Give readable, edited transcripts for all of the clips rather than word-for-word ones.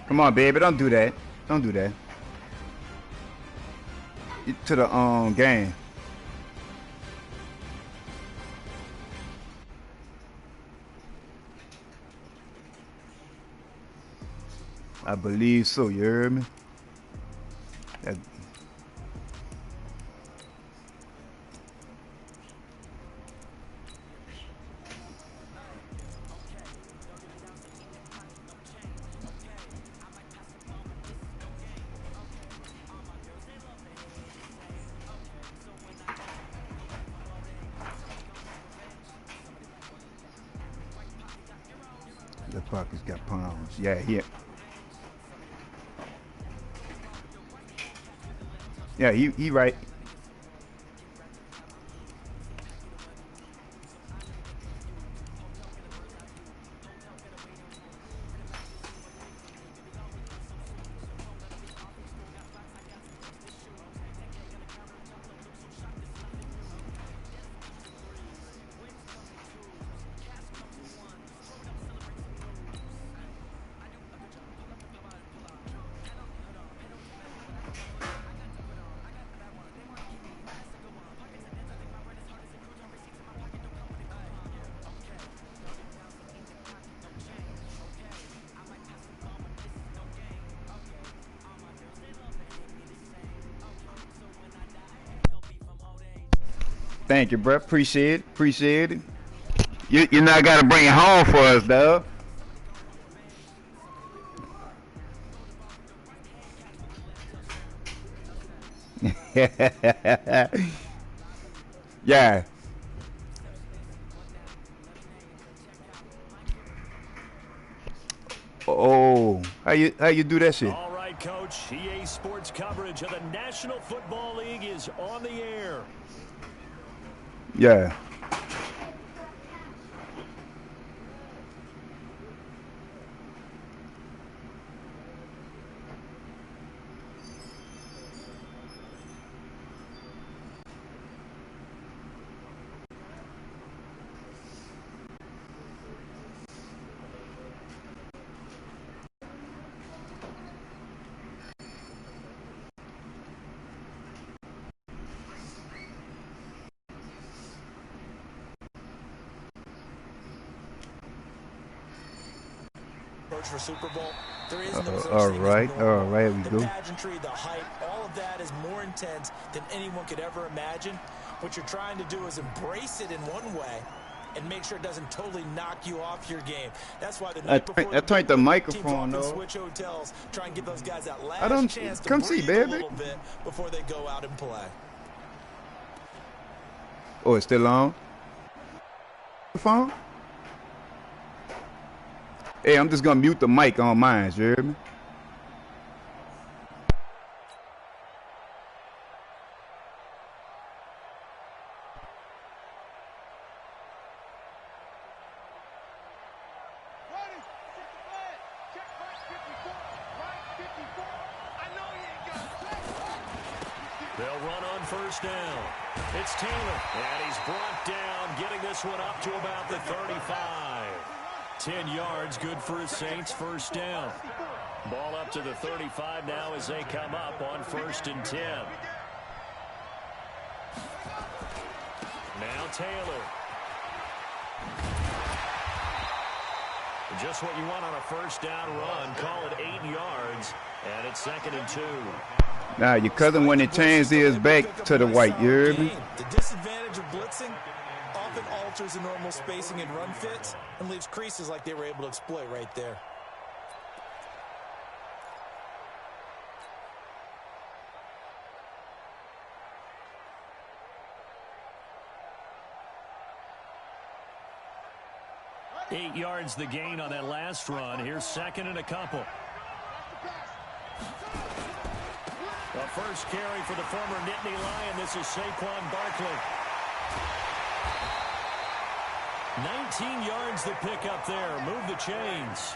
Come on, baby. Don't do that. Don't do that. Get to the game. I believe so. You heard me? That... The pockets got pounds. Yeah, yeah. Yeah, he right. Thank you, bro. Appreciate it. Appreciate it. You not gotta bring it home for us, though. Yeah. Oh, how you do that shit? All right, Coach. EA Sports coverage of the National Football League is on the air. Yeah. For Super Bowl, there is no such all thing right, as normal. all right, we the go. pageantry, the hype, all of that is more intense than anyone could ever imagine. What you're trying to do is embrace it in one way and make sure it doesn't totally knock you off your game. That's why the night before I turned the microphone teams though. switch hotels, try and give those guys that last I don't chance to come breathe see, baby. a little bit before they go out and play. Oh, it's still on. The phone. Hey, I'm just gonna mute the mic on mine, you hear me? They'll run on first down. It's Taylor, and he's brought down, getting this one up to about the 35. 10 yards, good for his Saints, first down. Ball up to the 35 now as they come up on 1st and 10. Now Taylor. Just what you want on a first down run. Call it 8 yards, and it's 2nd and 2. Now your cousin when he changed his back to the white, you heard me? The disadvantage of blitzing often alters the normal spacing and run fits and leaves creases like they were able to exploit right there. Eight yards the gain on that last run. Here's 2nd and a couple. The first carry for the former Nittany Lion. This is Saquon Barkley. 19 yards the pickup there. Move the chains.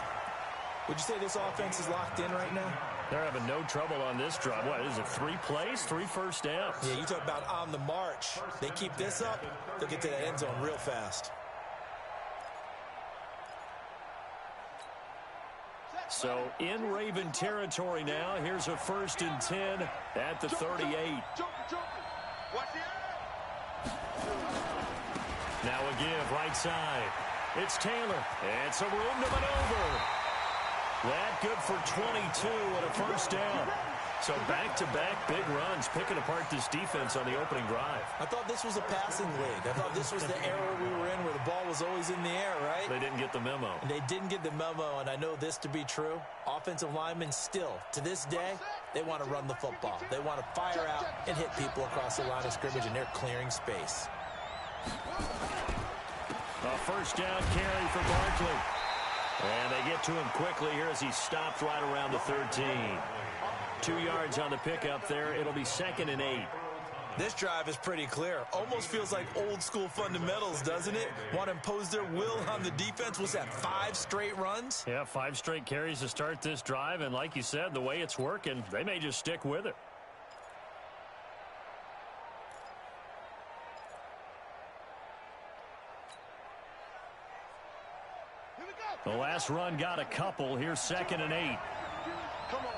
Would you say this offense is locked in right now? They're having no trouble on this drive. What is it, 3 plays, 3 first downs? Yeah, you talk about on the march. They keep this up, they'll get to the end zone real fast. So in Raven territory now. Here's a 1st and 10 at the 38. Now a give right side. It's Taylor. It's a room to maneuver. That good for 22 and a 1st down. So back-to-back big runs, picking apart this defense on the opening drive. I thought this was a passing league. I thought this was the era we were in where the ball was always in the air, right? They didn't get the memo. And they didn't get the memo, and I know this to be true. Offensive linemen still, to this day, they want to run the football. They want to fire out and hit people across the line of scrimmage, and they're clearing space. A 1st down carry for Barkley. And they get to him quickly here as he stopped right around the 13. 2 yards on the pickup there. It'll be 2nd and 8. This drive is pretty clear. Almost feels like old school fundamentals, doesn't it? Want to impose their will on the defense. Was that 5 straight runs? Yeah, 5 straight carries to start this drive. And like you said, the way it's working, they may just stick with it. The last run got a couple. Here's 2nd and 8. Come on.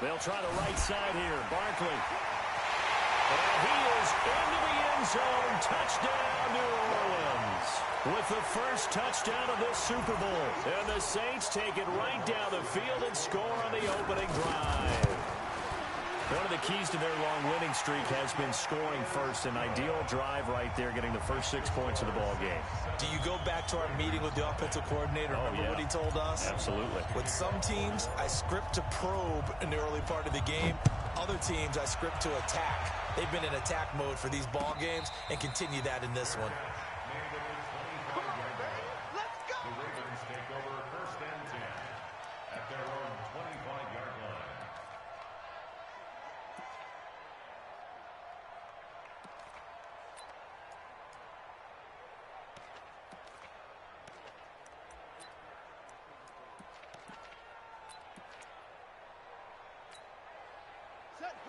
They'll try the right side here. Barkley. And he is into the end zone. Touchdown, New Orleans. With the first touchdown of this Super Bowl. And the Saints take it right down the field and score on the opening drive. One of the keys to their long winning streak has been scoring first. An ideal drive right there, getting the first 6 points of the ball game. Do you go back to our meeting with the offensive coordinator? Remember what he told us? Absolutely. With some teams, I script to probe in the early part of the game. Other teams, I script to attack. They've been in attack mode for these ball games and continue that in this one.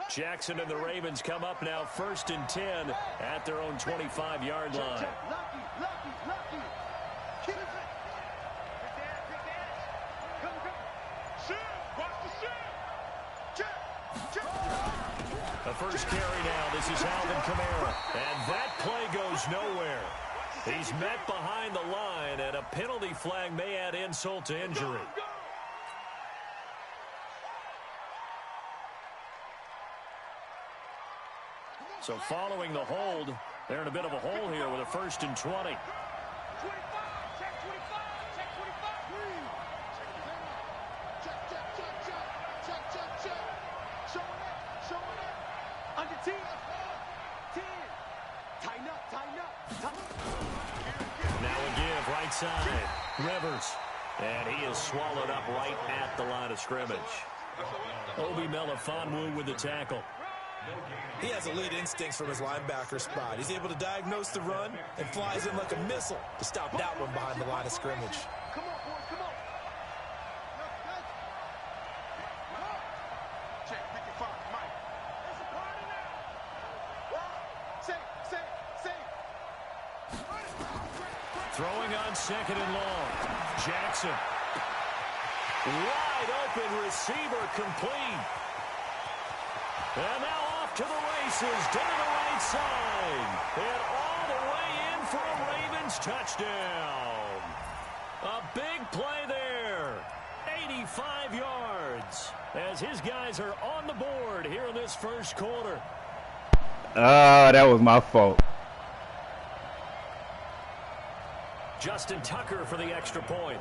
Jackson and the Ravens come up now 1st and 10 at their own 25-yard line. The first carry now. This is Alvin Kamara. And that play goes nowhere. He's met behind the line, and a penalty flag may add insult to injury. So following the hold, they're in a bit of a hole here with a 1st and 20. Now a give right side. Rivers. And he is swallowed up right at the line of scrimmage. Obi Melifonwu with the tackle. He has elite instincts from his linebacker spot. He's able to diagnose the run and flies in like a missile to stop that one behind the line of scrimmage. Come on, boys, come on. Check 55, Mike. It's a party now. Say. Throwing on 2nd and long. Jackson. Wide open receiver complete. And now off to the races, down the right side. And all the way in for a Ravens touchdown. A big play there. 85 yards. As his guys are on the board here in this first quarter. That was my fault. Justin Tucker for the extra point.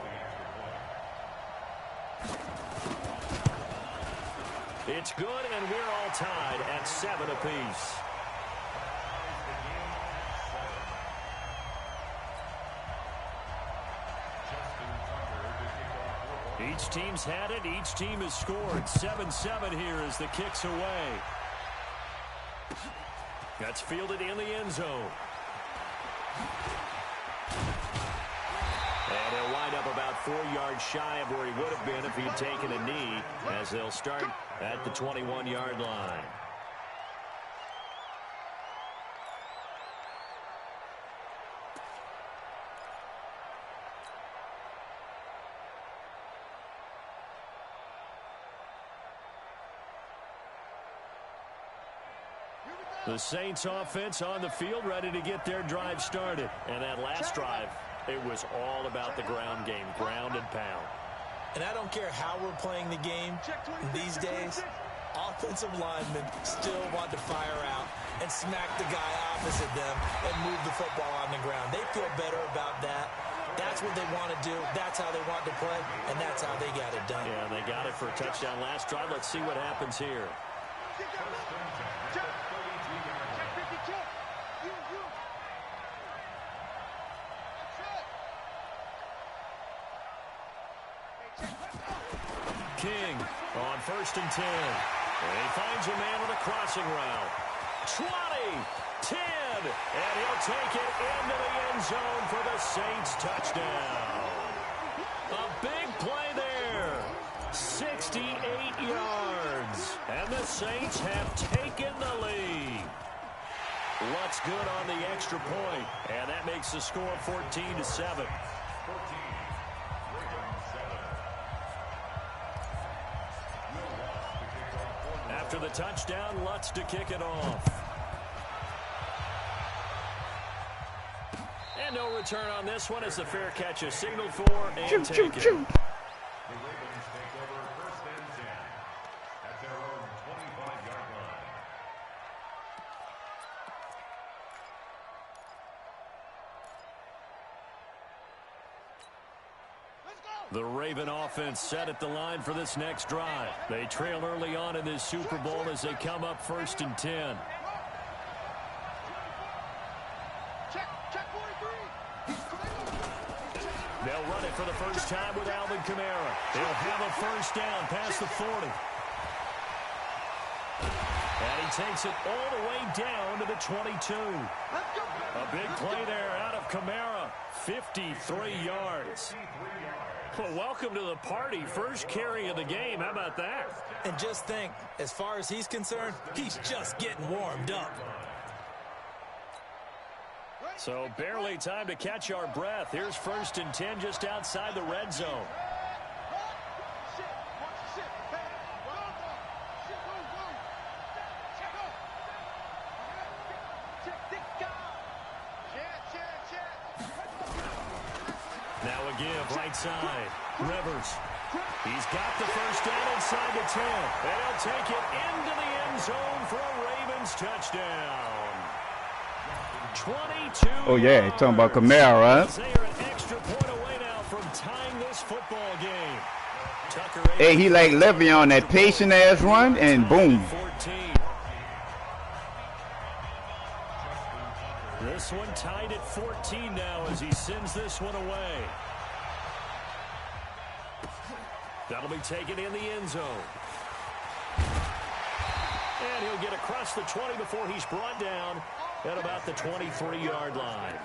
It's good, and we're all tied at 7 apiece. Each team's had it. Each team has scored. 7-7 here as the kick's away. That's fielded in the end zone. And he'll wind up about 4 yards shy of where he would have been if he had taken a knee, as they'll start at the 21-yard line. The Saints offense on the field, ready to get their drive started. And that last drive, it was all about the ground game, ground and pound. And I don't care how we're playing the game these days, offensive linemen still want to fire out and smack the guy opposite them and move the football on the ground. They feel better about that. That's what they want to do. That's how they want to play, and that's how they got it done. Yeah, they got it for a touchdown last drive. Let's see what happens here. King on 1st and 10. And he finds a man with a crossing route. 20, 10, and he'll take it into the end zone for the Saints touchdown. A big play there. 68 yards. And the Saints have taken the lead. Lutz good on the extra point, and that makes the score 14-7. After the touchdown, Lutz to kick it off. And no return on this one as the fair catch is signaled for and taken. The Ravens take over 1st and 10 at their own 25-yard line. The Raven offense set at the line for this next drive. They trail early on in this Super Bowl as they come up 1st and 10. They'll run it for the first time with Alvin Kamara. They'll have a first down past the 40. And he takes it all the way down to the 22. A big play there out of Kamara. 53 yards. Well, welcome to the party. First carry of the game. How about that? And just think, as far as he's concerned, he's just getting warmed up. So barely time to catch our breath. Here's 1st and 10 just outside the red zone. Now a give right side. Rivers. He's got the first down inside the 10. And he'll take it into the end zone for a Ravens touchdown. 22. Oh, yeah, you're talking about Kamara, right? They are an extra point away now from tying this football game. Tucker, Hey, he like Le'Veon, that patient-ass run, and boom. 14. This one tied at 14 now as he sends this one away. That'll be taken in the end zone. And he'll get across the 20 before he's brought down at about the 23-yard line.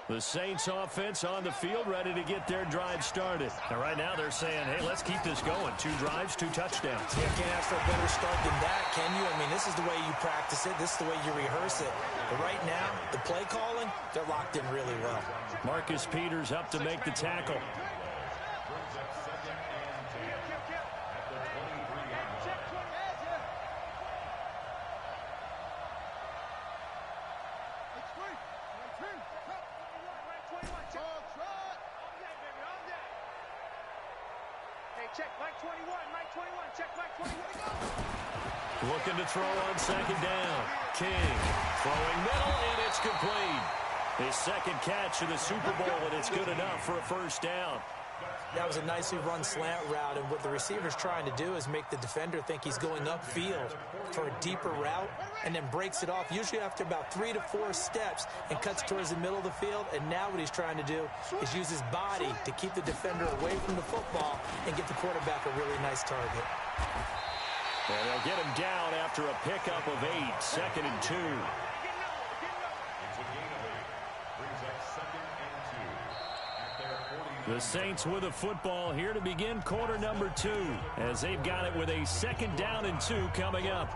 The Saints offense on the field ready to get their drive started. And right now they're saying, hey, let's keep this going. 2 drives, 2 touchdowns. You can't ask for a better start than that, can you? I mean, this is the way you practice it. This is the way you rehearse it. But right now, the play calling, they're locked in really well. Marcus Peters up to make the tackle. Check, Mike 21, Mike 21, check, Mike 21. Looking to throw on 2nd down. King throwing middle, and it's complete. His 2nd catch of the Super Bowl, and it's good enough for a first down. That was a nicely run slant route, and what the receiver's trying to do is make the defender think he's going upfield for a deeper route, and then breaks it off, usually after about 3 to 4 steps, and cuts towards the middle of the field. And now what he's trying to do is use his body to keep the defender away from the football and get the quarterback a really nice target. And they'll get him down after a pickup of 8, 2nd and 2. The Saints with a football here to begin quarter number 2 as they've got it with a 2nd down and 2 coming up.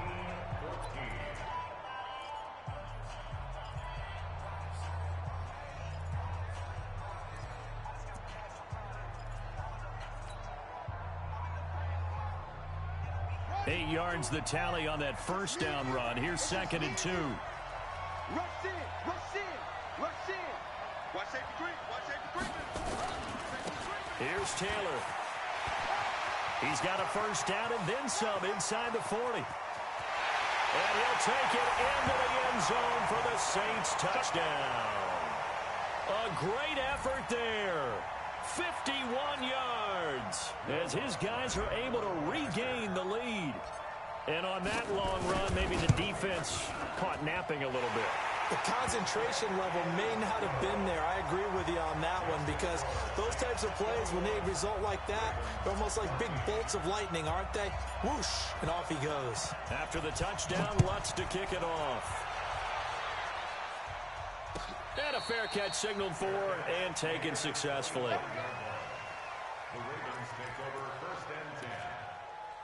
8 yards the tally on that first down run. Here's 2nd and 2. Rush in, rush in, rush in. Watch safety green, watch safety green. Here's Taylor. He's got a first down and then some inside the 40. And he'll take it into the end zone for the Saints touchdown. A great effort there. 51 yards as his guys are able to regain the lead. And on that long run, maybe the defense caught napping a little bit. The concentration level may not have been there. I agree with you on that one because those types of plays, when they result like that, they're almost like big bolts of lightning, aren't they? Whoosh, and off he goes. After the touchdown, Lutz to kick it off. And a fair catch signaled for and taken successfully. The Ravens take over 1st and 10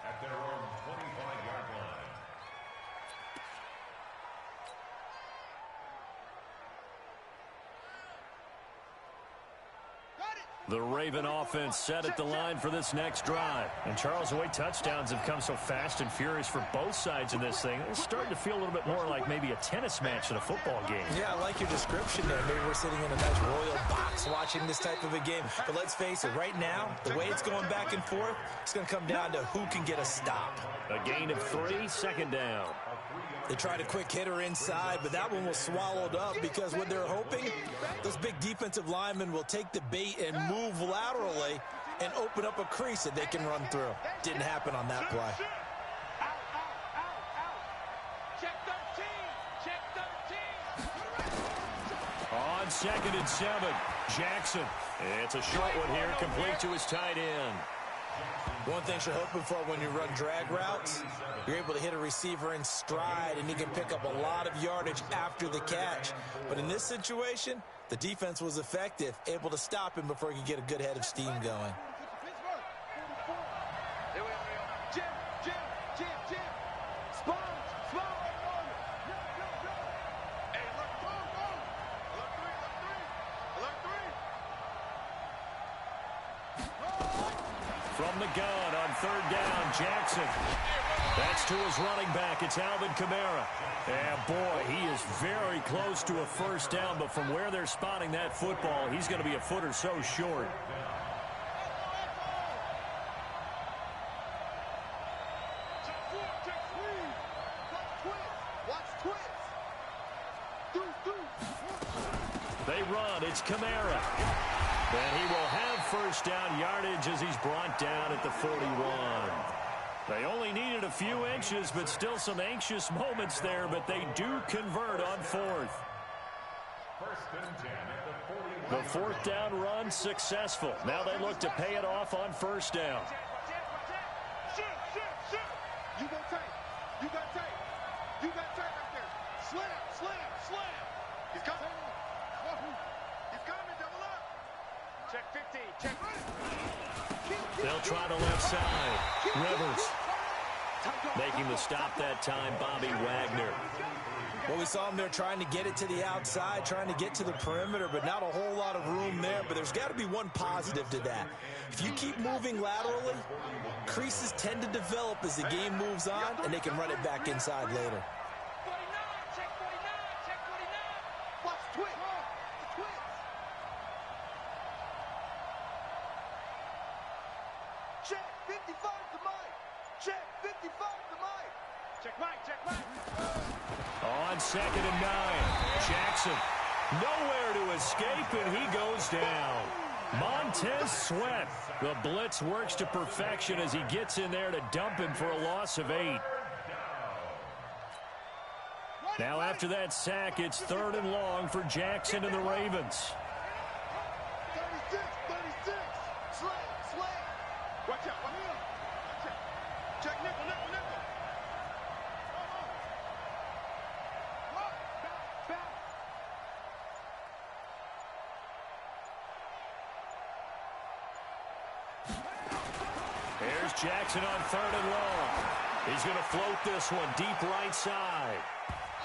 at their own 25-yard line. The Raven offense set at the line for this next drive. And Charles, the way touchdowns have come so fast and furious for both sides in this thing, it's starting to feel a little bit more like maybe a tennis match in a football game. Yeah, I like your description there. Maybe we're sitting in a nice royal box watching this type of a game. But let's face it, right now, the way it's going back and forth, it's going to come down to who can get a stop. A gain of 3, 2nd down. They tried a quick hitter inside, but that one was swallowed up because what they're hoping, those big defensive linemen will take the bait and move laterally and open up a crease that they can run through. Didn't happen on that play. Check 13, check 13. On 2nd and 7, Jackson. It's a short one here, complete to his tight end. One thing you're hoping for when you run drag routes, you're able to hit a receiver in stride, and he can pick up a lot of yardage after the catch. But in this situation, the defense was effective, able to stop him before he could get a good head of steam going. Jim, Jim, Jim, Jim. Sponge, sponge. Hey, look, go. Look three. From the gun on 3rd down, Jackson. That's to his running back. It's Alvin Kamara. And boy, he is very close to a first down, but from where they're spotting that football, he's going to be a foot or so short. They run. It's Kamara. And he will have first down yardage as he's brought down at the 41. They only needed a few inches, but still some anxious moments there, but they do convert on 4th. 1st and 10 at the 41. The 4th down run successful. Now they look to pay it off on 1st down. Shoot. You got tape. You got tape right there. Slam. He's coming. Double up. Check 15. Check. They'll try the left side. Rivers. Making the stop that time, Bobby Wagner. Well, we saw him there trying to get it to the outside, trying to get to the perimeter, but not a whole lot of room there. But there's got to be one positive to that. If you keep moving laterally, creases tend to develop as the game moves on, and they can run it back inside later. 49. Check 49. Watch twitch. Check 55 to Mike. Check 55 to Mike. Check Mike. On 2nd and 9, Jackson nowhere to escape, and he goes down. Montez Sweat. The blitz works to perfection as he gets in there to dump him for a loss of 8. Now after that sack, it's 3rd and long for Jackson and the Ravens. 36. Slam. Watch out. Check nickel. Here's Jackson on 3rd and long. He's going to float this one deep right side.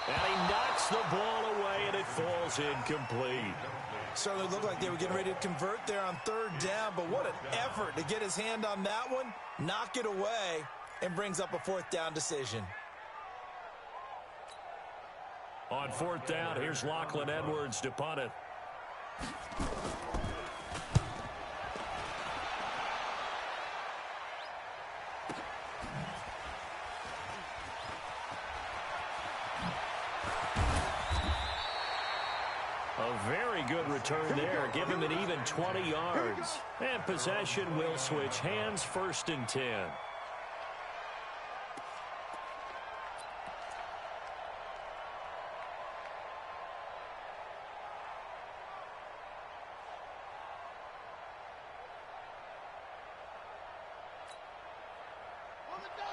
And he knocks the ball away, and it falls incomplete. Certainly looked like they were getting ready to convert there on 3rd down, but what an effort to get his hand on that one, knock it away, and brings up a 4th down decision. On 4th down, here's Lachlan Edwards to punt it. A very good return there. Give him an even 20 yards. And possession will switch hands, 1st and 10.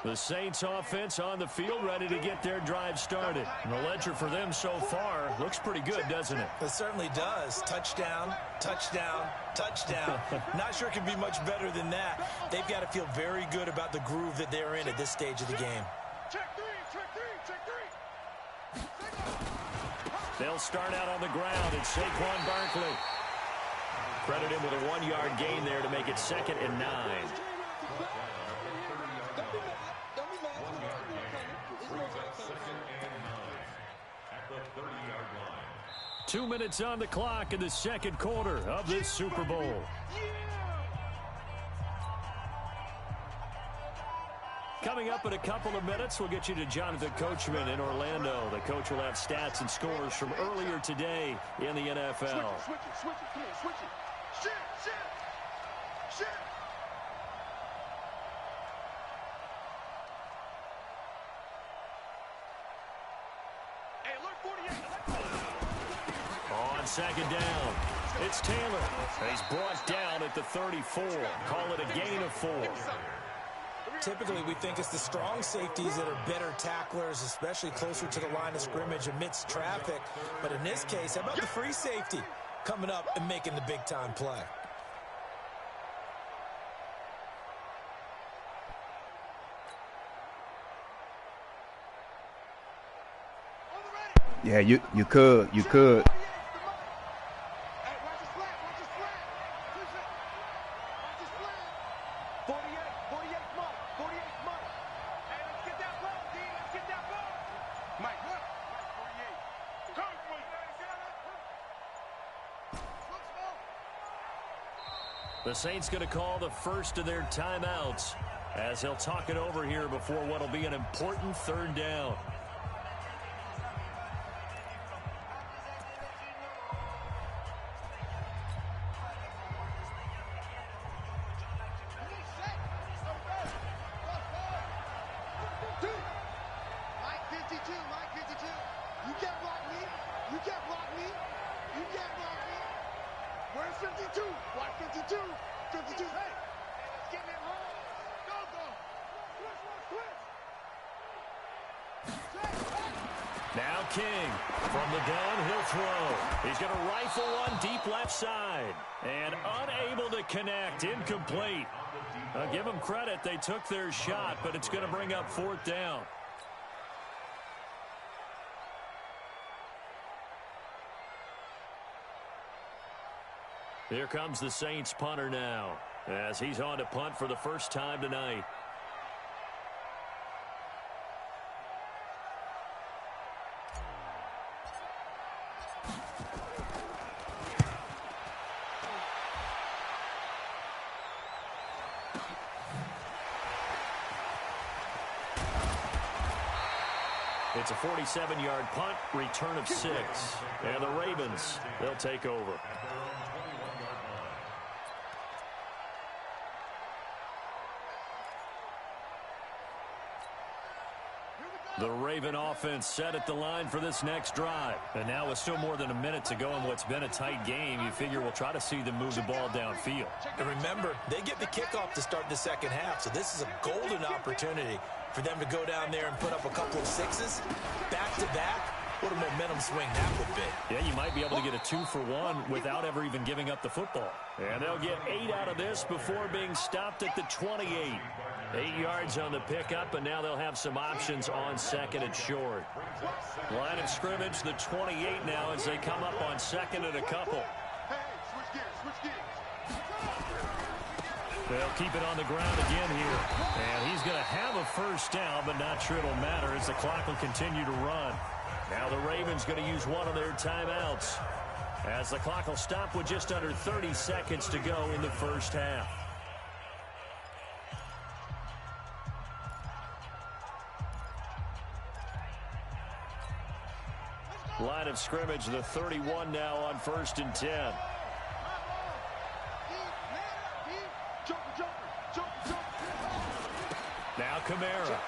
The Saints offense on the field, ready to get their drive started. And the ledger for them so far looks pretty good, doesn't it? It certainly does. Touchdown, touchdown, touchdown. Not sure it can be much better than that. They've got to feel very good about the groove that they're in at this stage of the game. Check three. They'll start out on the ground. It's Saquon Barkley. Credit him with a 1-yard gain there to make it 2nd and 9. 2 minutes on the clock in the 2nd quarter of this Super Bowl. Coming up in a couple of minutes, we'll get you to Jonathan Coachman in Orlando. The coach will have stats and scores from earlier today in the NFL. Switch it. Shit. Hey, alert 48. On 2nd down, it's Taylor. He's brought down at the 34. Call it a gain of 4. Typically, we think it's the strong safeties that are better tacklers, especially closer to the line of scrimmage amidst traffic. But in this case, how about the free safety coming up and making the big-time play? Yeah, you could. The Saints going to call the first of their timeouts as he'll talk it over here before what will be an important 3rd down. Now King from the downhill throw. He's going to rifle one deep left side. And unable to connect. Incomplete. I'll give them credit. They took their shot, but it's going to bring up 4th down. Here comes the Saints punter now as he's on to punt for the first time tonight. It's a 47-yard punt, return of 6. And the Ravens, they'll take over. The Raven offense set at the line for this next drive. And now with still more than a minute to go in what's been a tight game, you figure we'll try to see them move the ball downfield. And remember, they get the kickoff to start the 2nd half, so this is a golden opportunity for them to go down there and put up a couple of 6s back-to-back. What a momentum swing that would be. Yeah, you might be able to get a 2-for-1 without ever even giving up the football. And they'll get 8 out of this before being stopped at the 28. 8 yards on the pickup, and now they'll have some options on 2nd and short. Line of scrimmage, the 28 now as they come up on 2nd and a couple. They'll keep it on the ground again here. And he's going to have a first down, but not sure it'll matter as the clock will continue to run. Now the Ravens going to use one of their timeouts as the clock will stop with just under 30 seconds to go in the first half. Line of scrimmage, the 31 now on 1st and 10. Now Kamara.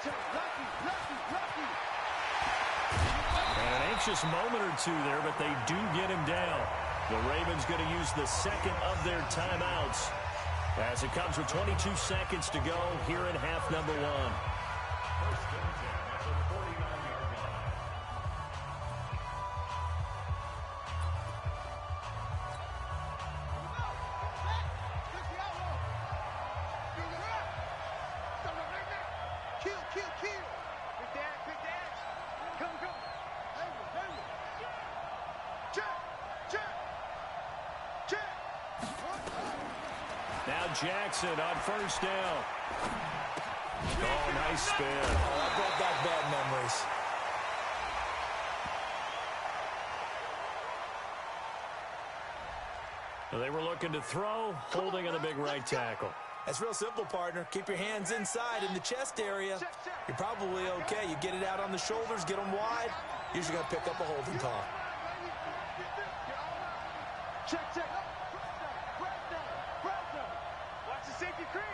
And an anxious moment or two there, but they do get him down. The Ravens going to use the second of their timeouts as it comes with 22 seconds to go here in half number 1. Now Jackson on first down. Oh, nice spin. Oh, that brought back bad memories. Well, they were looking to throw, holding on the big right tackle. That's real simple, partner. Keep your hands inside in the chest area. You're probably okay. You get it out on the shoulders, get them wide. Usually going to pick up a holding call. Check. Watch the safety creep.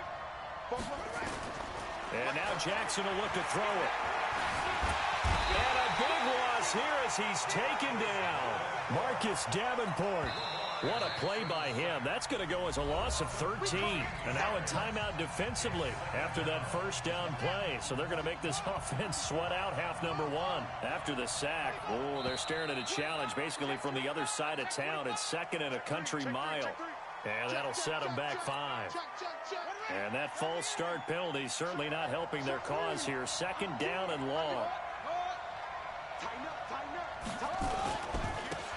And now Jackson will look to throw it. And a big loss here as he's taken down. Marcus Davenport. What a play by him. That's going to go as a loss of 13. And now a timeout defensively after that first down play. So they're going to make this offense sweat out half number 1. After the sack, oh, they're staring at a challenge basically from the other side of town. It's 2nd and a country mile. And that'll set them back 5. And that false start penalty certainly not helping their cause here. 2nd down and long.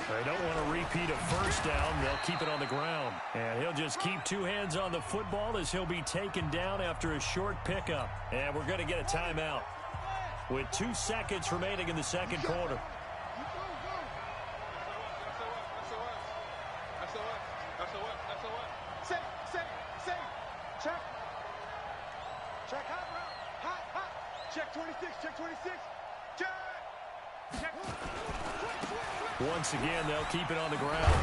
They don't want to repeat a first down. They'll keep it on the ground. And he'll just keep 2 hands on the football as he'll be taken down after a short pickup. And we're going to get a timeout with 2 seconds remaining in the second quarter. Check 26, check 26. Check. Once again, they'll keep it on the ground.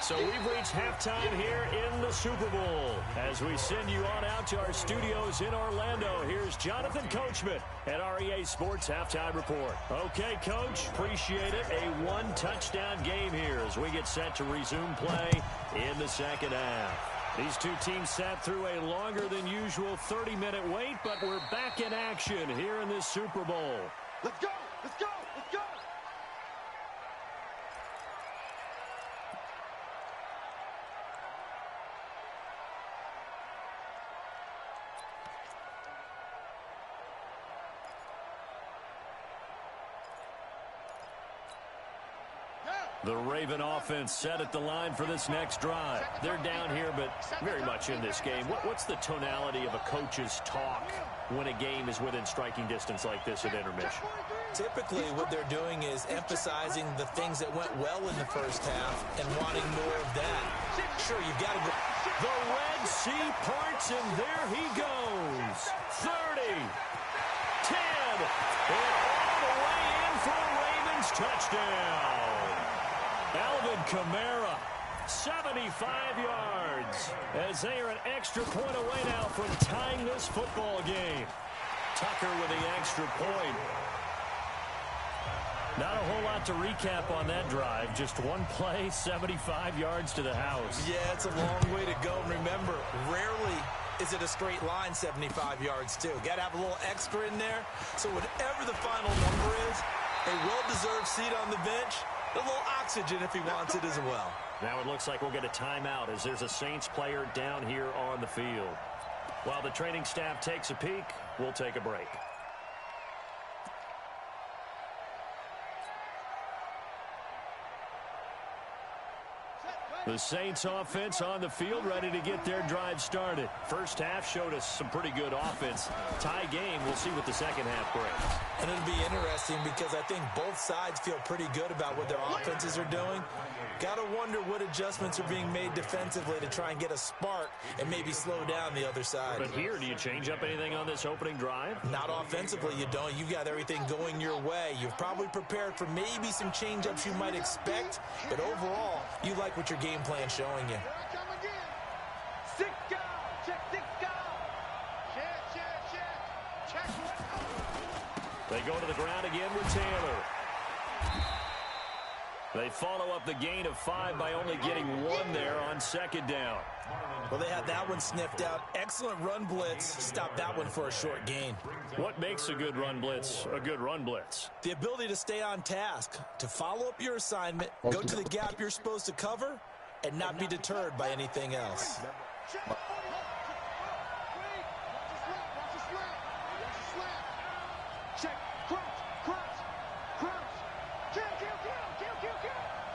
So we've reached halftime here in the Super Bowl. As we send you on out to our studios in Orlando, here's Jonathan Coachman at REA Sports Halftime Report. Okay, Coach, appreciate it. A 1-touchdown game here as we get set to resume play in the second half. These two teams sat through a longer than usual 30-minute wait, but we're back in action here in this Super Bowl. Let's go! Let's go! Let's go! The Raven offense set at the line for this next drive. They're down here, but very much in this game. What's the tonality of a coach's talk when a game is within striking distance like this at intermission? Typically, what they're doing is emphasizing the things that went well in the first half and wanting more of that. Sure, you've got to go. The Red Sea parts, and there he goes. 30, 10, and all the way in for a Ravens touchdown. Alvin Kamara, 75 yards, as they are an extra point away now from tying this football game. Tucker with the extra point. Not a whole lot to recap on that drive. Just one play, 75 yards to the house. Yeah, it's a long way to go. Remember, rarely is it a straight line 75 yards, too. Got to have a little extra in there. So whatever the final number is, a well-deserved seat on the bench, a little oxygen if he wants it as well. Now it looks like we'll get a timeout as there's a Saints player down here on the field. While the training staff takes a peek, we'll take a break. The Saints offense on the field, ready to get their drive started. First half showed us some pretty good offense. Tie game, we'll see what the second half brings. And it'll be interesting because I think both sides feel pretty good about what their offenses are doing. Got to wonder what adjustments are being made defensively to try and get a spark and maybe slow down the other side. But here, do you change up anything on this opening drive? Not offensively, you don't. You've got everything going your way. You've probably prepared for maybe some change-ups you might expect, but overall, you like what your game plan's showing you. Six guard, check six guard. Check. They go to the ground again with Taylor. They follow up the gain of 5 by only getting 1 there on second down. Well, they had that one sniffed out. Excellent run blitz. Stop that one for a short gain. What makes a good run blitz a good run blitz? The ability to stay on task, to follow up your assignment, go to the gap you're supposed to cover, and not be deterred by anything else. Check, crouch. Kill.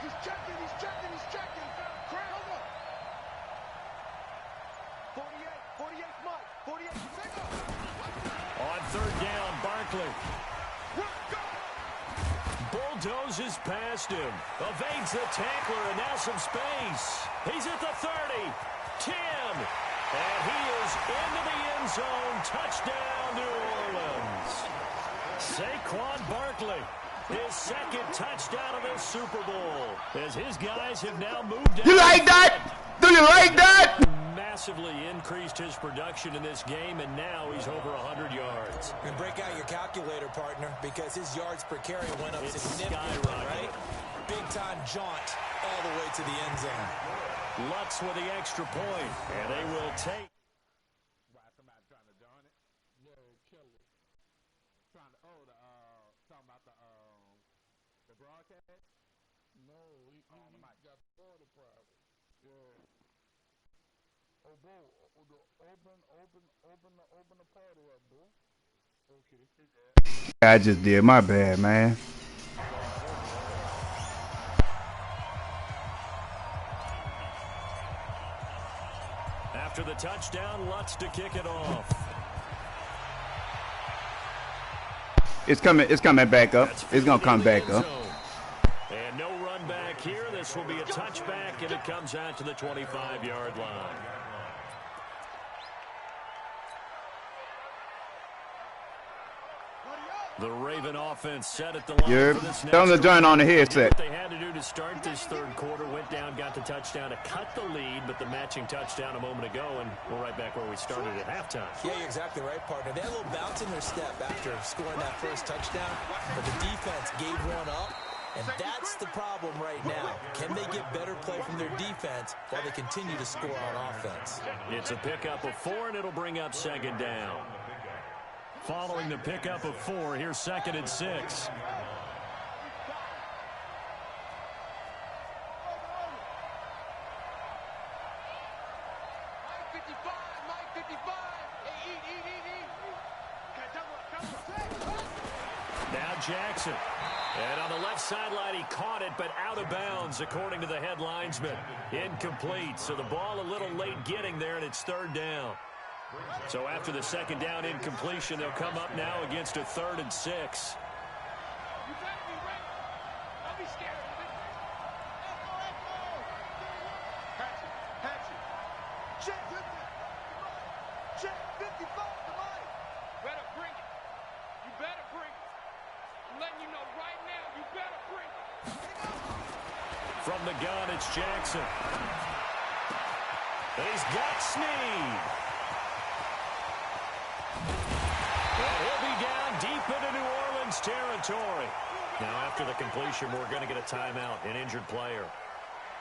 He's checking. Crouch. 48 Mike. 48, On third down, Barkley bulldozes past him, evades the tackler, and now some space. He's at the 30, 10, and he is into the end zone. Touchdown, New Orleans. Saquon Barkley, his second touchdown of this Super Bowl, as his guys have now moved down. You like that? Do you like that? Massively increased his production in this game, and now he's over 100 yards. And break out your calculator, partner, because his yards per carry went up It's significantly, skyrocketed. right? Big-time jaunt all the way to the end zone. Lutz with the extra point, and they will take. Why somebody trying to join it? Yeah, kill it. Trying to talking about the broadcast? No, he got the problem. Yeah. Oh, bro, open the party up, bro. Okay. I just did. My bad, man. After the touchdown, Lutz to kick it off. It's coming back up. It's gonna come back up. And no run back here. This will be a touchback, and it comes out to the 25-yard line. The Raven offense set at the line for this next Tell them to join on the headset. what they had to do to start this third quarter. Went down, got the touchdown to cut the lead, but the matching touchdown a moment ago, and we're right back where we started at halftime. Yeah, you're exactly right, partner. They had a little bounce in their step after scoring that first touchdown, but the defense gave one up, and that's the problem right now. Can they get better play from their defense while they continue to score on offense? It's a pickup of 4, and it'll bring up second down. Following the pickup of 4, here's 2nd and 6. Mike 55. Hey, eat. Now Jackson. And on the left sideline, he caught it, but out of bounds, according to the head linesman. Incomplete, so the ball a little late getting there, and it's third down. So after the second down incompletion, they'll come up now against a 3rd and 6. You better be ready. Don't be scared. Hatchet. Check 55 to Mike. Better bring it. You better bring it. I'm letting you know right now, you better bring it. From the gun, it's Jackson. He's got Snead. And he'll be down deep into New Orleans territory. Now, after the completion, we're going to get a timeout, an injured player.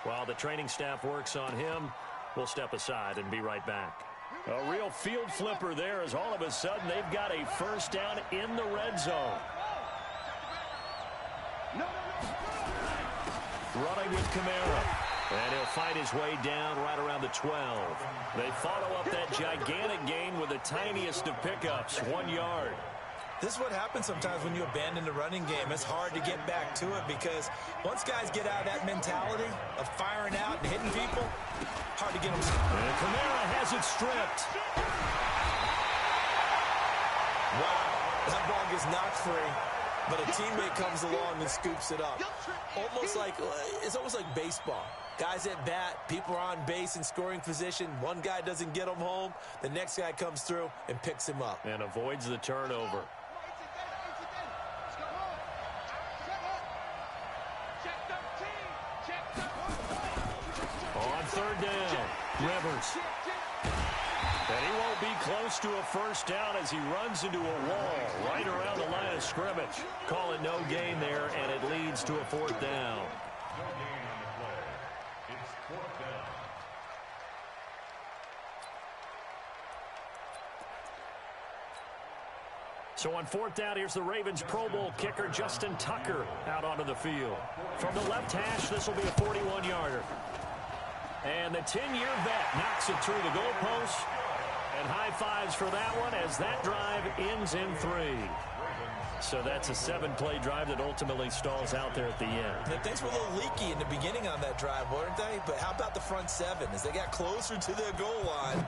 While the training staff works on him, we'll step aside and be right back. A real field flipper there, as all of a sudden they've got a first down in the red zone. Running with Kamara. And he'll fight his way down right around the 12. They follow up that gigantic gain with the tiniest of pickups, 1 yard. This is what happens sometimes when you abandon the running game. It's hard to get back to it because once guys get out of that mentality of firing out and hitting people, hard to get them. And Kamara has it stripped. Wow, that ball gets knocked free, but a teammate comes along and scoops it up. It's almost like baseball. Guys at bat, people are on base in scoring position. One guy doesn't get him home. The next guy comes through and picks him up. And avoids the turnover. On third down, Rivers. And he won't be close to a first down as he runs into a wall right around the line of scrimmage. Call it no gain there, and it leads to a fourth down. No gain on the play. It's fourth down. So on fourth down, here's the Ravens Pro Bowl kicker Justin Tucker out onto the field. From the left hash, this will be a 41-yarder. And the 10-year vet knocks it through the goalpost. And high fives for that one as that drive ends in 3. So that's a 7-play drive that ultimately stalls out there at the end. And things were a little leaky in the beginning on that drive, weren't they? But how about the front 7? As they got closer to their goal line,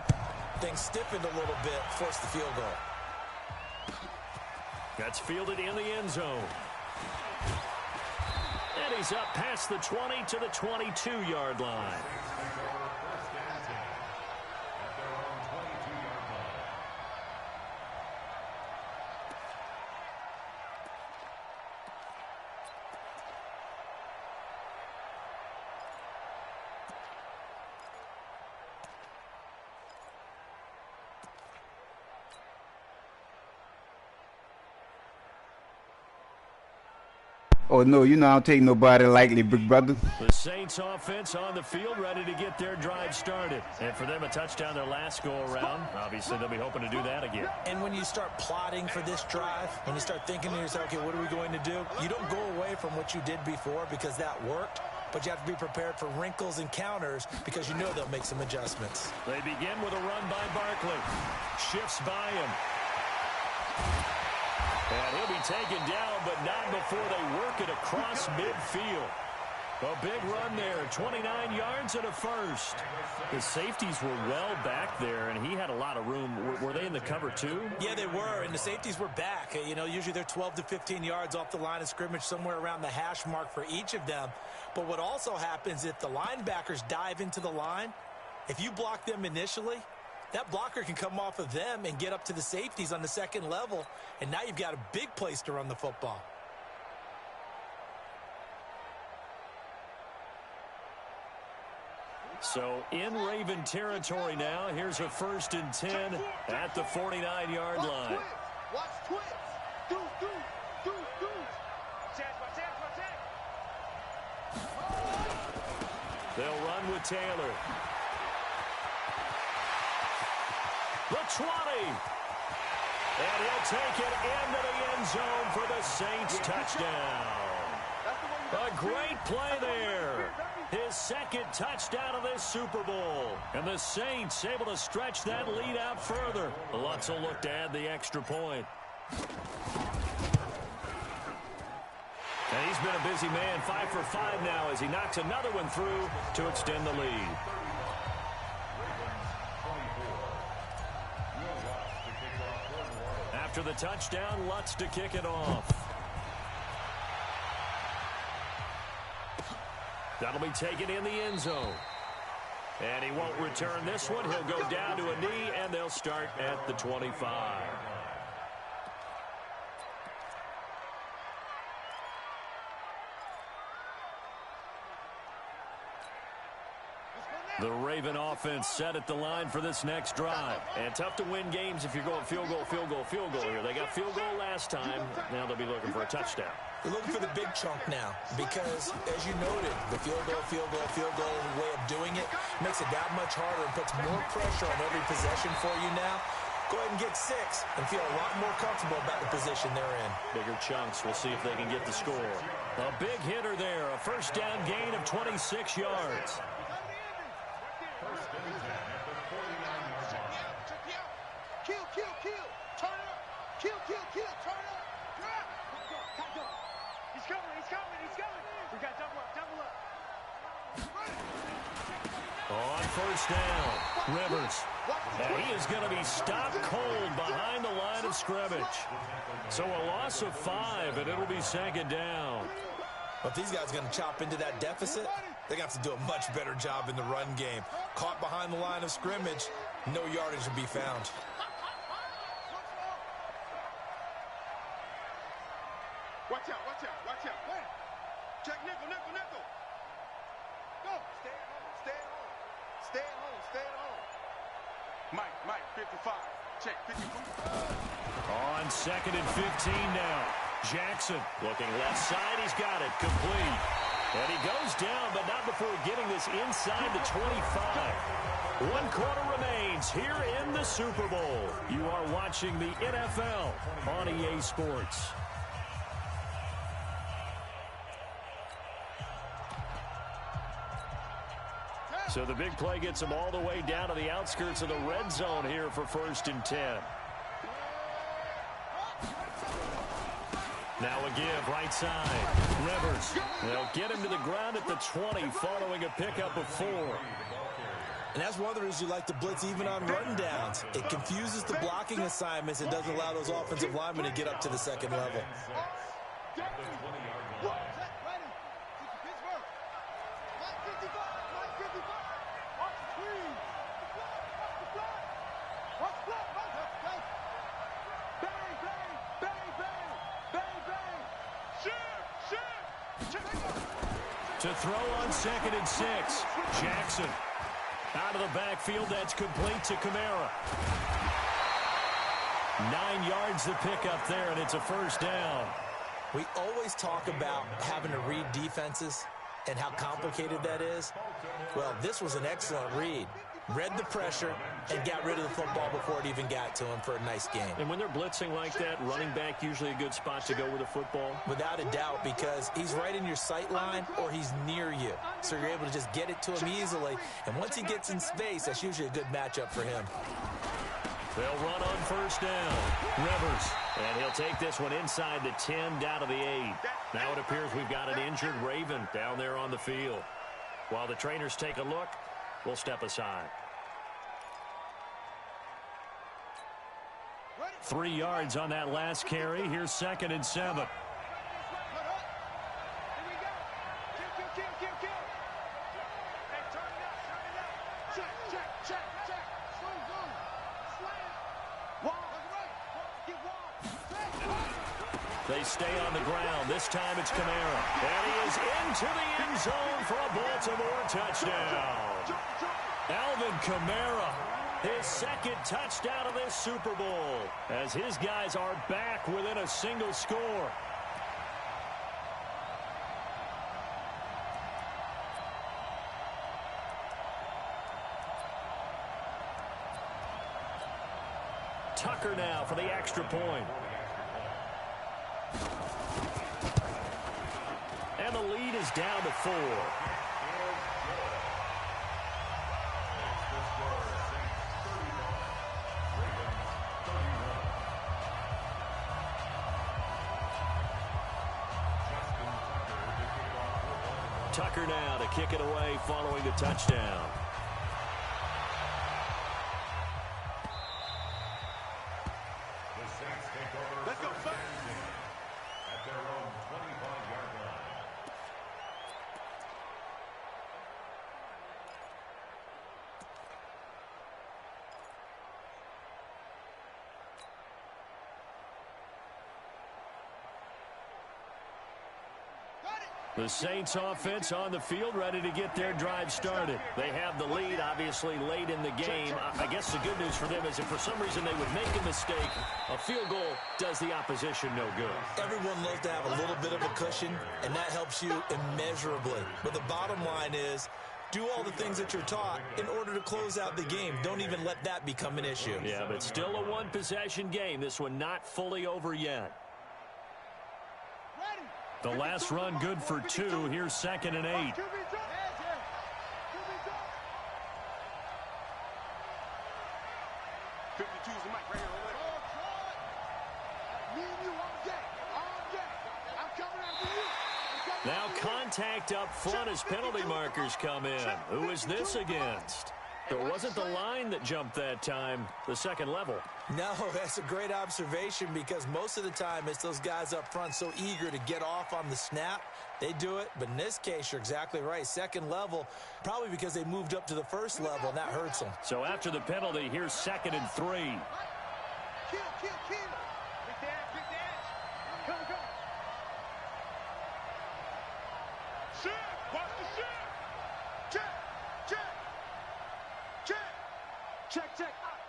things stiffened a little bit, forced the field goal. That's fielded in the end zone. And he's up past the 20 to the 22-yard line. Oh, no, you know I don't take nobody lightly, big brother. The Saints offense on the field ready to get their drive started. And for them, a touchdown their last go-around. Obviously, they'll be hoping to do that again. And when you start plotting for this drive, when you start thinking to yourself, okay, what are we going to do? You don't go away from what you did before because that worked, but you have to be prepared for wrinkles and counters because you know they'll make some adjustments. They begin with a run by Barkley. Shifts by him. And he'll be taken down, but not before they work it across midfield. A big run there, 29 yards and a first. The safeties were well back there, and he had a lot of room. Were they in the cover too? Yeah, they were, and the safeties were back. You know, usually they're 12 to 15 yards off the line of scrimmage, somewhere around the hash mark for each of them. But what also happens if the linebackers dive into the line, if you block them initially, that blocker can come off of them and get up to the safeties on the second level, and now you've got a big place to run the football. So in Raven territory now, here's a 1st and 10 at the 49-yard line. Watch twins. Do. They'll run with Taylor. The 20. And he'll take it into the end zone for the Saints touchdown. A great play there. His second touchdown of this Super Bowl. And the Saints able to stretch that lead out further. Lutz will look to add the extra point. And he's been a busy man, 5 for 5 now as he knocks another one through to extend the lead. After the touchdown, Lutz to kick it off. That'll be taken in the end zone. And he won't return this one. He'll go down to a knee, and they'll start at the 25. The Raven offense set at the line for this next drive. And tough to win games if you're going field goal here. They got field goal last time. Now they'll be looking for a touchdown. They're looking for the big chunk now because, as you noted, the field goal way of doing it makes it that much harder and puts more pressure on every possession for you now. Go ahead and get 6 and feel a lot more comfortable about the position they're in. Bigger chunks. We'll see if they can get the score. A big hitter there. A first down gain of 26 yards. Kill. Turn up. Kill. Turn up. On first down, Rivers. And he is going to be stopped cold behind the line of scrimmage. So a loss of 5, and it'll be second down. But if these guys are going to chop into that deficit, they're going to have to do a much better job in the run game. Caught behind the line of scrimmage, no yardage will be found. Watch out, watch out, watch out. Check nickel, nickel, nickel. Go. Stay at home, stay at home. Stay at home, stay at home. Mike, 55. Check, 55. On second and 15 now. Jackson looking left side. He's got it. Complete. And he goes down, but not before getting this inside the 25. 1 quarter remains here in the Super Bowl. You are watching the NFL on EA Sports. So the big play gets him all the way down to the outskirts of the red zone here for 1st and 10. Now a give, right side. Rivers. They'll get him to the ground at the 20 following a pickup of 4. And that's one of the reasons you like to blitz even on run downs. It confuses the blocking assignments and doesn't allow those offensive linemen to get up to the second level. To throw on 2nd and 6. Jackson. Out of the backfield, that's complete to Kamara. 9 yards to pick up there, and it's a 1st down. We always talk about having to read defenses and how complicated that is. Well, this was an excellent read. Read the pressure and got rid of the football before it even got to him for a nice game. And when they're blitzing like that, running back usually a good spot to go with the football? Without a doubt, because he's right in your sight line or he's near you. So you're able to just get it to him easily. And once he gets in space, that's usually a good matchup for him. They'll run on 1st down. Rivers. And he'll take this one inside the 10 down to the 8. Now it appears we've got an injured Raven down there on the field. While the trainers take a look, we'll step aside. 3 yards on that last carry. Here's 2nd and 7. They stay on the ground. This time it's Kamara. And he is into the end zone for a Baltimore touchdown. Alvin Kamara, his 2nd touchdown of this Super Bowl, as his guys are back within a single score. Tucker now for the extra point. And the lead is down to 4. Tucker now to kick it away following the touchdown. Let's go, son. At their own 25-yard line. The Saints offense on the field, ready to get their drive started. They have the lead, obviously, late in the game. I guess the good news for them is if for some reason they would make a mistake, a field goal does the opposition no good. Everyone loves to have a little bit of a cushion, and that helps you immeasurably. But the bottom line is, do all the things that you're taught in order to close out the game. Don't even let that become an issue. Yeah, but still a one-possession game. This one not fully over yet. The last run good for 2. Here's 2nd and 8. 52's the mic right here. Me and you on deck. On deck. I'm Now contact up front as penalty markers come in. Who is this against? It wasn't the line that jumped that time, the second level. No, that's a great observation because most of the time it's those guys up front so eager to get off on the snap. They do it, but in this case, you're exactly right. Second level, probably because they moved up to the first level, and that hurts them. So after the penalty, here's 2nd and 3. Kill. Big dash. Go. Shift. Watch the shift. Check.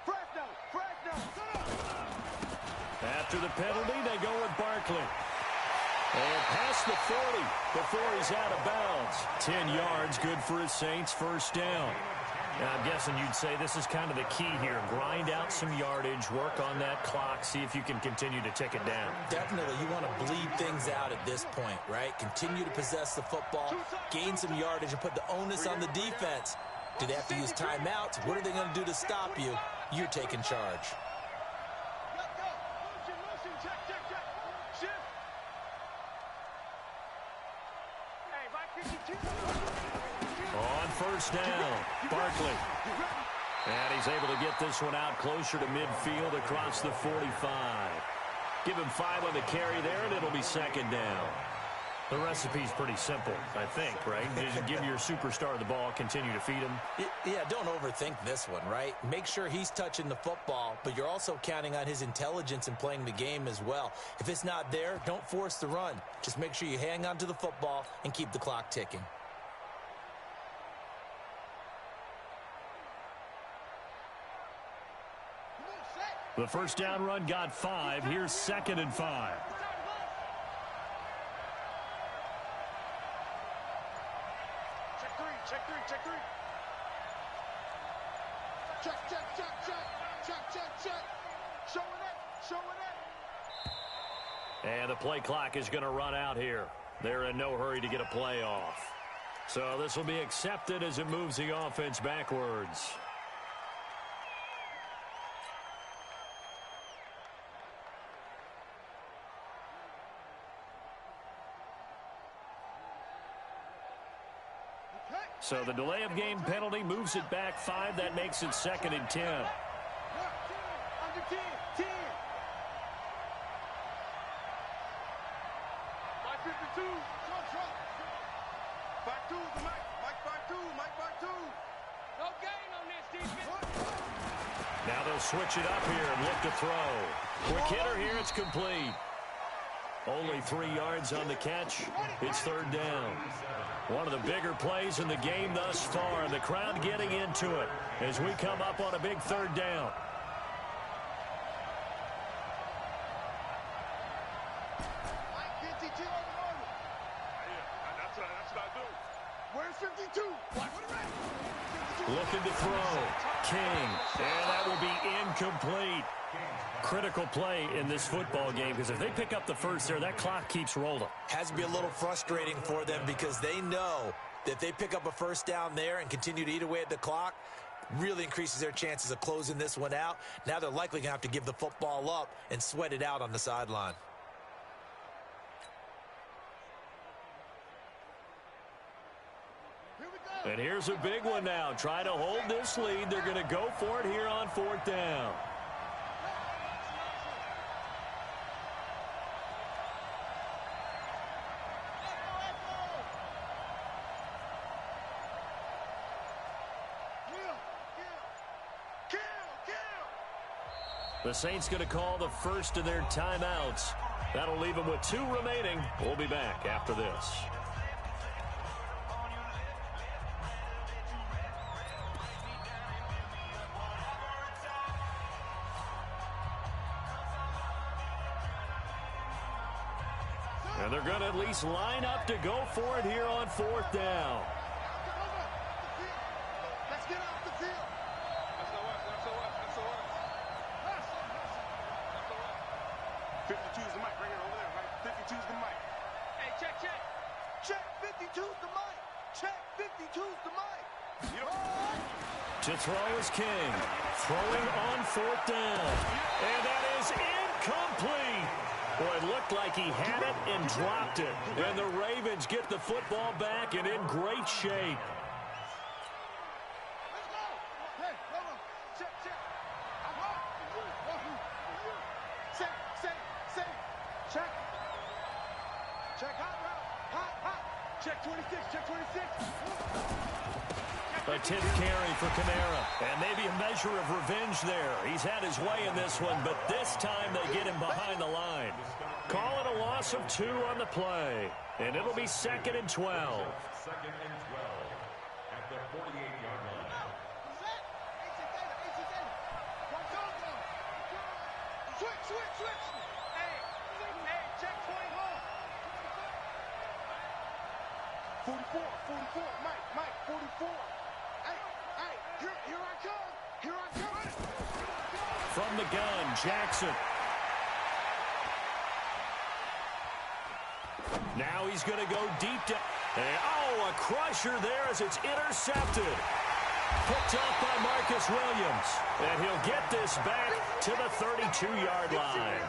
Fresno. After the penalty, they go with Barkley. And past the 40 before he's out of bounds. 10 yards, good for his Saints, first down. Now, I'm guessing you'd say this is kind of the key here. Grind out some yardage, work on that clock, see if you can continue to tick it down. Definitely, you want to bleed things out at this point, right? Continue to possess the football, gain some yardage, and put the onus on the defense. Do they have to use timeouts? What are they going to do to stop you? You're taking charge. On first down, Barkley. And he's able to get this one out closer to midfield across the 45. Give him 5 on the carry there, and it'll be 2nd down. The recipe's pretty simple, I think, right? Just give your superstar the ball, continue to feed him. Yeah, don't overthink this one, right? Make sure he's touching the football, but you're also counting on his intelligence in playing the game as well. If it's not there, don't force the run. Just make sure you hang on to the football and keep the clock ticking. The first down run got 5. Here's 2nd and 5. Check three. Check. Showing it. And the play clock is going to run out here. They're in no hurry to get a play off. So this will be accepted as it moves the offense backwards. So the delay of game penalty moves it back 5. That makes it 2nd and 10. Under 10. 552. Back two, the Mike back two. No gain on this defense. Now they'll switch it up here and look to throw. Quick hitter here, it's complete. Only 3 yards on the catch. It's 3rd down. One of the bigger plays in the game thus far. The crowd getting into it as we come up on a big 3rd down. That's what I do. Where's 52? Looking to throw. King. And that will be incomplete. Critical play in this football game because if they pick up the first there, that clock keeps rolling. Has to be a little frustrating for them because they know that if they pick up a first down there and continue to eat away at the clock, really increases their chances of closing this one out. Now they're likely going to have to give the football up and sweat it out on the sideline. And here's a big one now. Try to hold this lead. They're going to go for it here on 4th down. The Saints going to call the first of their timeouts. That'll leave them with 2 remaining. We'll be back after this. And they're going to at least line up to go for it here on 4th down. Let's get off the field. That's the worst. 52's the mic right here over there, right? 52's the mic. Hey, check. Check 52's the mic. Check 52's the mic. To throw is King. Throwing on 4th down. And that is incomplete. Well, it looked like he had it and dropped it. And the Ravens get the football back and in great shape. Check 26, check 26. A 10th carry for Kamara. And maybe a measure of revenge there. He's had his way in this one, but this time they get him behind the line. Call it a loss of 2 on the play. And it'll be 2nd and 12. 2nd and 12 at the 48-yard line. Switch. Hey, check 21. 44, Mike, 44. Hey, here I come. From the gun, Jackson. Now he's going to go deep down. Oh, a crusher there as it's intercepted. Picked off by Marcus Williams. And he'll get this back to the 32-yard line.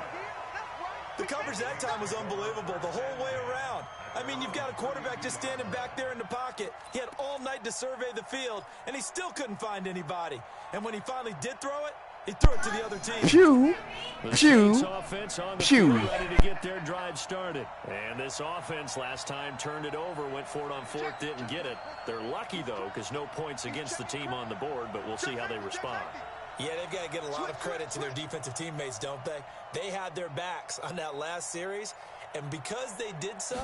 The coverage that time was unbelievable the whole way around. I mean, you've got a quarterback just standing back there in the pocket. He had all night to survey the field, and he still couldn't find anybody. And when he finally did throw it, he threw it to the other team. Phew. Offense on the field, ready to get their drive started. And this offense last time turned it over, went for it on 4th, didn't get it. They're lucky, though, because no points against the team on the board, but we'll see how they respond. Yeah, they've got to get a lot of credit to their defensive teammates, don't they? They had their backs on that last series, and because they did so,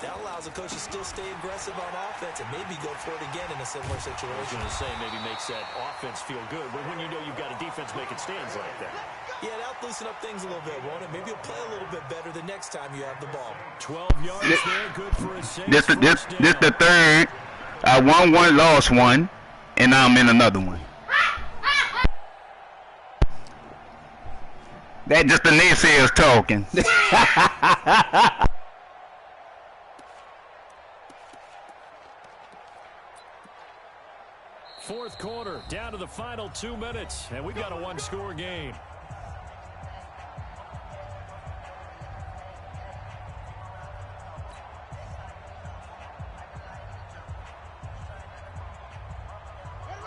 that allows the coach to still stay aggressive on offense and maybe go for it again in a similar situation. I was going to say maybe makes that offense feel good, but when you know you've got a defense making stands like that. Yeah, that'll loosen up things a little bit, won't it? Maybe you'll play a little bit better the next time you have the ball. 12 yards there, good for a Saints. This the third. I won one, lost one, and now I'm in another one. That just the naysayers talking. Fourth quarter, down to the final 2 minutes, and we've got a one-score game.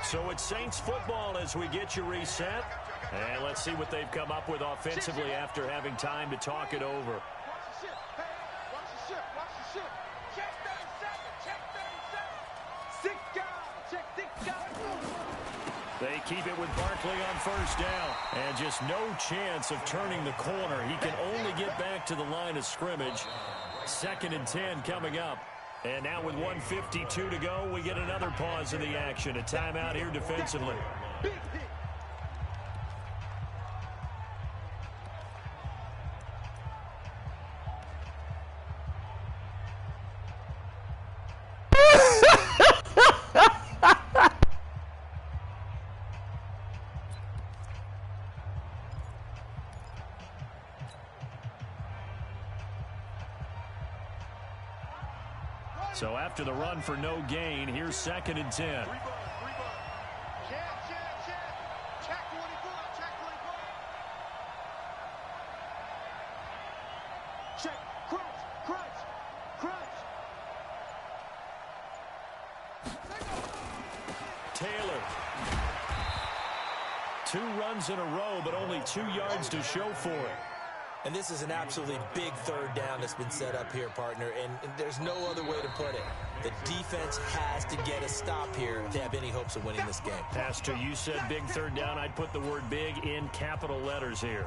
So it's Saints football as we get you reset. And let's see what they've come up with offensively after having time to talk it over. Watch the ship. Check 37. 6 guys. Check 6 guys. They keep it with Barkley on first down. And just no chance of turning the corner. He can only get back to the line of scrimmage. 2nd and 10 coming up. And now with 1:52 to go, we get another pause in the action. A timeout here defensively. Big hit. So after the run for no gain, here's 2nd and 10. Check 24. Check. Crunch. Taylor. 2 runs in a row, but only 2 yards to show for it. And this is an absolutely big third down that's been set up here, partner, and there's no other way to put it. The defense has to get a stop here to have any hopes of winning this game. Pastor, you said big third down. I'd put the word big in capital letters here.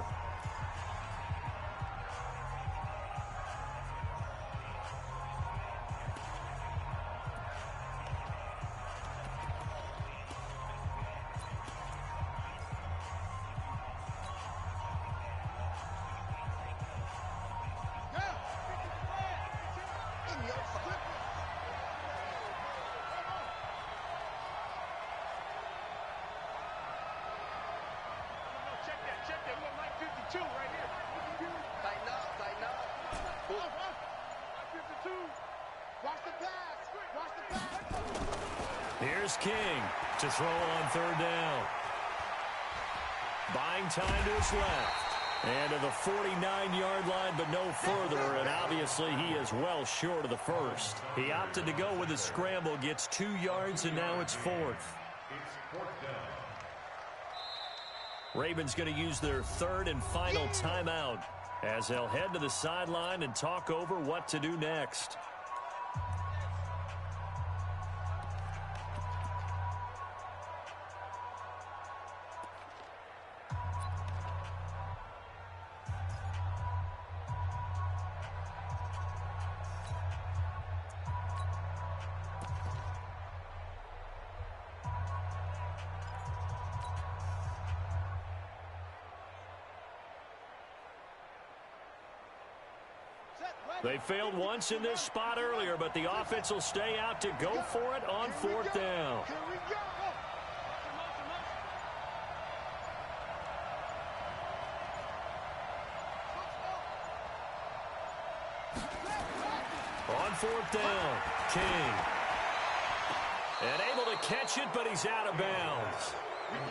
Check that. We're like 52 right here. Tighten up. 52. Watch the pass. Here's King to throw on third down. Buying time to his left. And to the 49-yard line, but no further, and obviously he is well short of the first. He opted to go with a scramble, gets 2 yards, and now it's fourth. Ravens going to use their third and final timeout as they'll head to the sideline and talk over what to do next. They failed once in this spot earlier, but the offense will stay out to go for it on fourth down. On fourth down, King. And able to catch it, but he's out of bounds.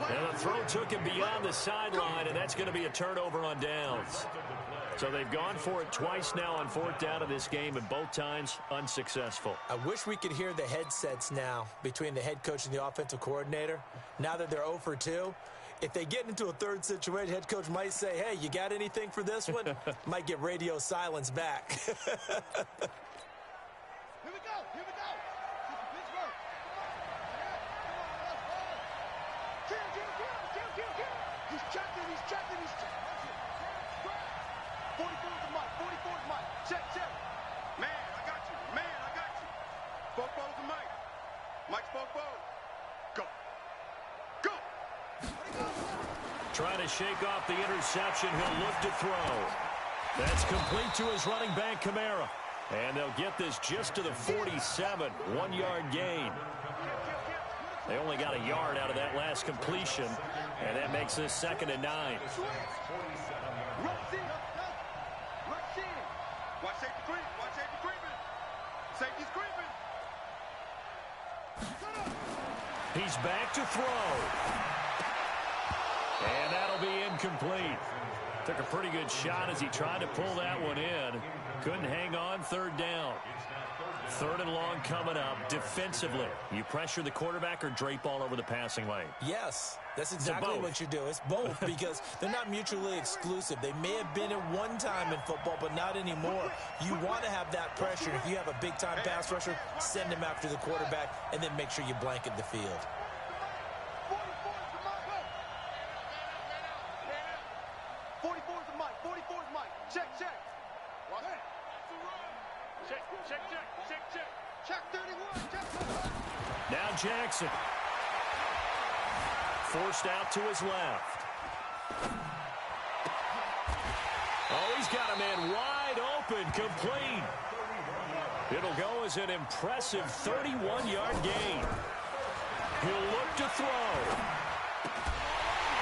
And the throw took him beyond the sideline, and that's going to be a turnover on downs. So they've gone for it twice now on fourth down of this game, and both times unsuccessful. I wish we could hear the headsets now between the head coach and the offensive coordinator. Now that they're 0 for 2, if they get into a third situation, head coach might say, hey, you got anything for this one? Might get radio silence back. Here we go. Here we go. Pittsburgh. Kill. He's checking. 44's the mic. 44's mic. Check. Man, I got you. Spoke the mic. Mike spoke. Go. Trying to shake off the interception. He'll look to throw. That's complete to his running back, Kamara. And they'll get this just to the 47. 1-yard gain. They only got a yard out of that last completion, and that makes this 2nd and 9. Watch safety creeping. Safety's creeping. He's back to throw. And that'll be incomplete. Took a pretty good shot as he tried to pull that one in. Couldn't hang on, 3rd down. 3rd and long coming up. Defensively, you pressure the quarterback or drape all over the passing lane? Yes, that's exactly what you do. It's both because they're not mutually exclusive. They may have been at one time in football, but not anymore. You want to have that pressure. If you have a big-time pass rusher, send him after the quarterback, and then make sure you blanket the field. 44's the mic. Check. Check 31. Now Jackson. Forced out to his left. Oh, he's got a man wide open, complete. It'll go as an impressive 31-yard gain. He'll look to throw.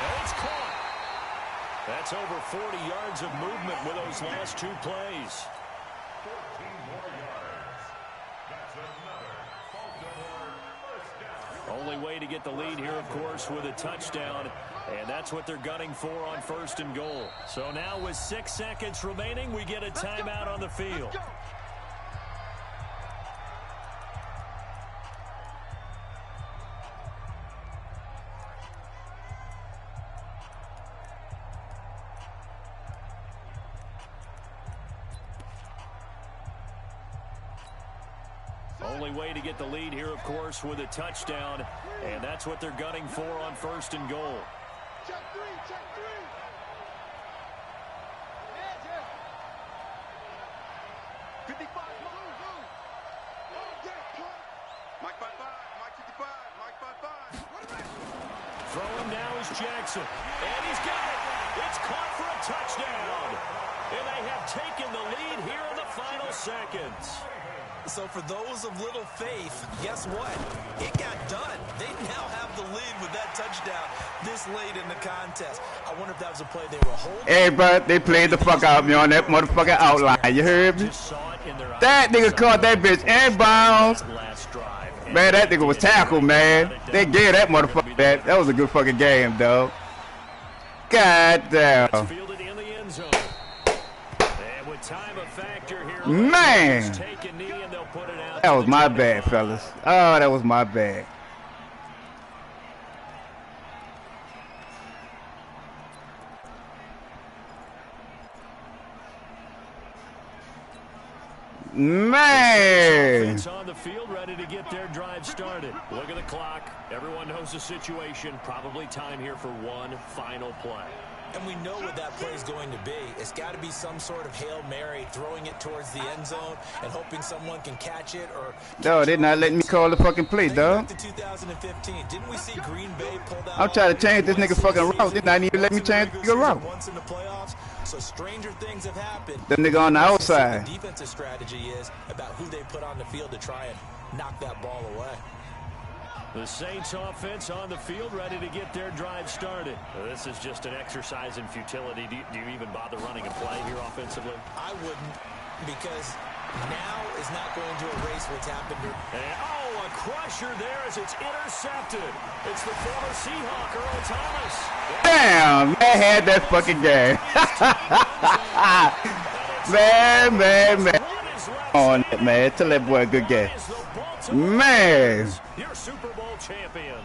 And it's caught. That's over 40 yards of movement with those last 2 plays. Only way to get the lead here, of course, with a touchdown, and that's what they're gunning for on 1st and goal. So now with 6 seconds remaining, we get a timeout on the field. Only way to get the lead here, of course, with a touchdown, and that's what they're gunning for on 1st and goal. Check three. 55. Mike 55. Mike 55. Mike 55. Throwing now is Jackson, and he's got it. It's caught for a touchdown, and they have taken the lead here in the final seconds. So for those of little faith, guess what? It got done. They now have the lead with that touchdown this late in the contest. I wonder if that was a play they were holding. Hey, bro, they played the fuck out of me on that motherfucking outline. You heard me? That nigga caught that bitch in bounds. Man, that nigga was tackled, man. They gave that motherfucker that. That was a good fucking game, though. God damn. Fielded in the end end zone. And with time a factor here, Man, take a knee and they'll put it out. That was my bad, fellas. Oh, that was my bad. Man. It's on the field, ready to get their drive started. Look at the clock. Everyone knows the situation. Probably time here for one final play. And we know what that play is going to be. It's got to be some sort of Hail Mary, throwing it towards the end zone and hoping someone can catch it. Or No, they're not letting me call the fucking play, dog. 2015, didn't we see Green Bay pull that? I'm trying to change this nigga fucking route. They're not even letting me change the route. Once in the playoffs, so stranger things have happened. Them nigga on the outside. The defensive strategy is about who they put on the field to try and knock that ball away. The Saints offense on the field, ready to get their drive started. This is just an exercise in futility. Do you even bother running a play here offensively? I wouldn't, because now is not going to erase what's happened. And, oh, a crusher there as it's intercepted. It's the former Seahawk, Earl Thomas. Damn, man had that fucking game. man. On it, man. Tell that boy a good game. Man. Your Super Bowl champions.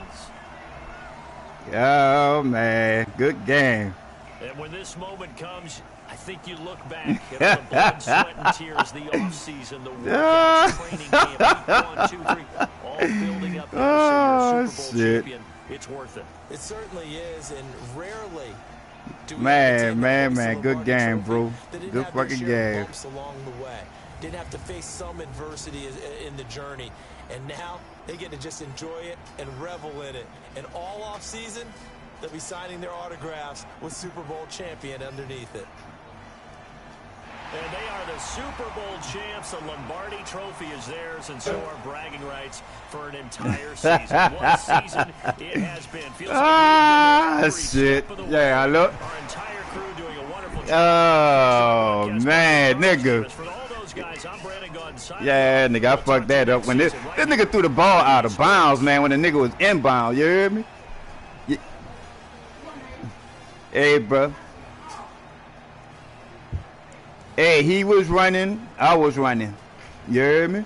Oh, man. Good game. And when this moment comes, I think you look back at the blood, sweat, and tears, the offseason, the workouts, training camp, week 1, 2, 3, all building up to Super Bowl champion. It's worth it. It certainly is, and rarely do we man. Good game, bro. Good fucking game. Along the way. Didn't have to face some adversity in the journey. And now they get to just enjoy it and revel in it. And all off season, they'll be signing their autographs with Super Bowl champion underneath it. And they are the Super Bowl champs. The Lombardi Trophy is theirs, and so are bragging rights for an entire season. What season it has been. Feels like shit. Yeah, I look. Our entire crew doing a wonderful job. Oh, man, nigga. Yeah, nigga, I fucked that up. When this nigga threw the ball out of bounds, man, when the nigga was inbound, you heard me? Yeah. Hey, bro. Hey, he was running, I was running. You heard me?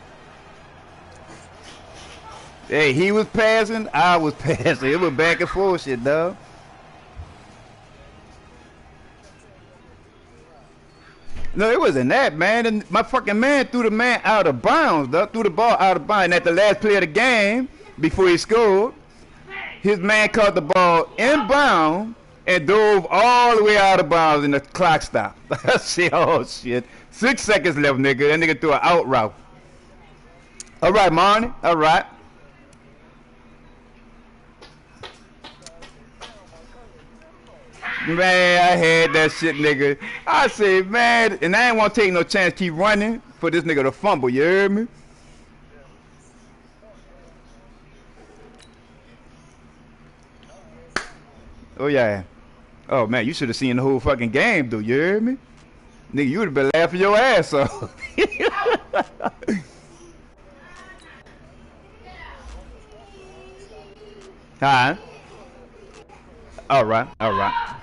Hey, he was passing, I was passing. It was back and forth shit, dog. No, it wasn't that, man. And my fucking man threw the man out of bounds, dog. Threw the ball out of bounds. And at the last play of the game, before he scored, his man caught the ball inbound and dove all the way out of bounds, and the clock stopped. Shit, oh shit. 6 seconds left, nigga. That nigga threw an out route. All right, Marnie. All right. Man, I had that shit, nigga. I said, man, and I ain't want to take no chance, keep running for this nigga to fumble. You heard me? Oh, yeah. Oh, man, you should have seen the whole fucking game, though. You heard me? Nigga, you would have been laughing your ass off. Huh? All right, all right.